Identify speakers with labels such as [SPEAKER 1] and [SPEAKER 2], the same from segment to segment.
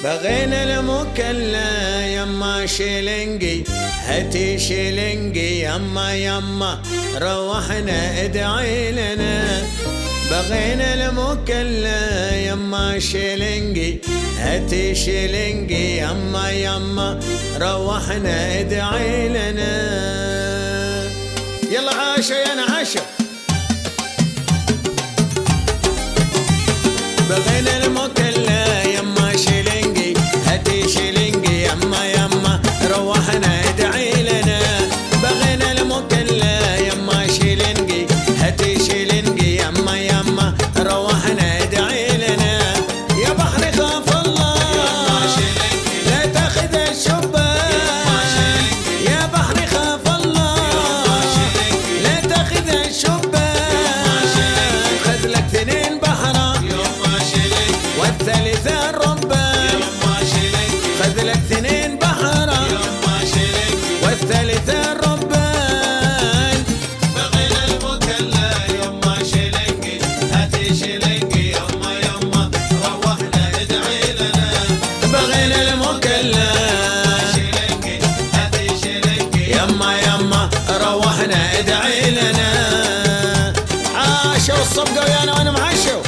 [SPEAKER 1] بغينا المكلا يما شيلنجي، هاتي شيلنجي يما يما روحنا ادعي لنا. بغينا المكلا يما شيلنجي، هاتي شيلنجي يما يما روحنا ادعي لنا. يلا عاشا يا نعاشا. بغينا المكلا يما شيلنجي، هاتي شيلنجي يما يما روحنا ادعي لنا. بغينا المكلا يما شيلنجي، هاتي شيلنجي يما يما روحنا ادعي لنا. يا بحر خاف الله لا تاخذ الشبان، يا بحر خاف الله لا تاخذ الشبان. خذ لك 2 بحرة والثالثة الربان، خذ لك 2 بحرة والثالثة الربان.
[SPEAKER 2] بغينا المكلا يما شيلنجي، هاتي شيلنجي يما يما روحنا ادعي لنا.
[SPEAKER 1] بغينا المكلا
[SPEAKER 2] شيلنجي هاتي شيلنجي
[SPEAKER 1] يما يما روحنا ادعي لنا. عاشوا الصبقة ويانا وانا معاشوا.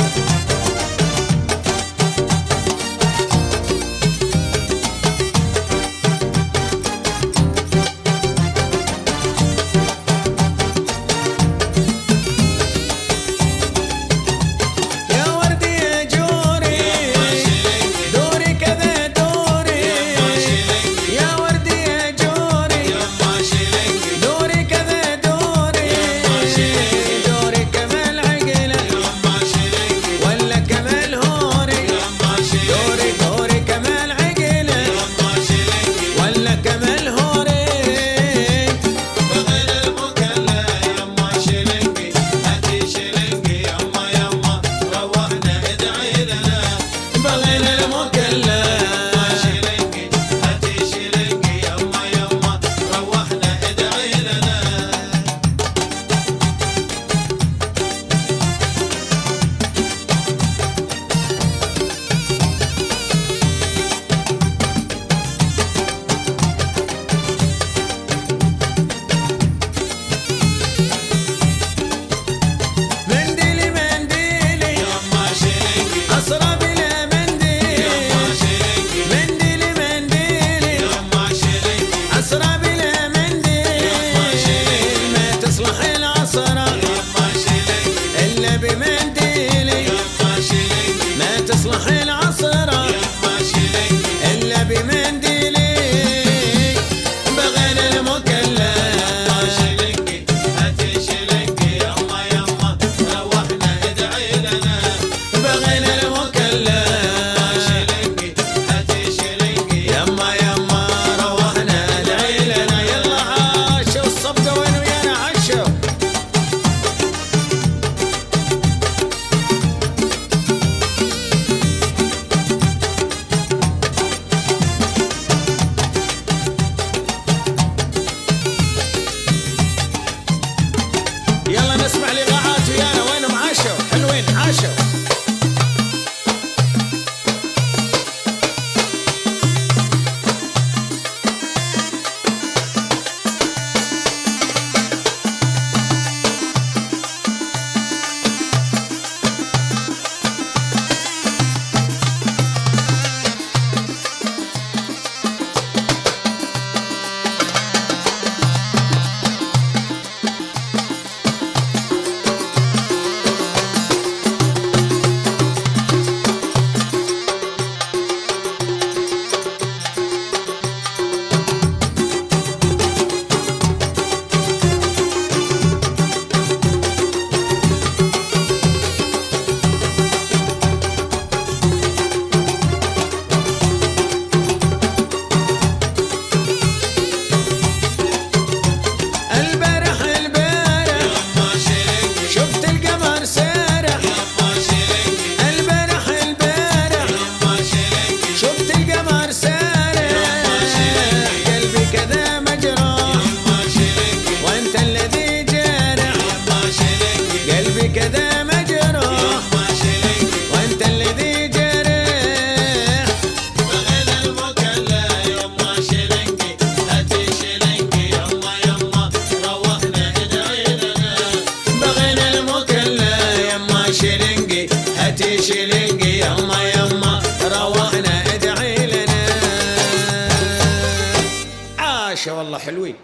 [SPEAKER 1] يلا حلوين.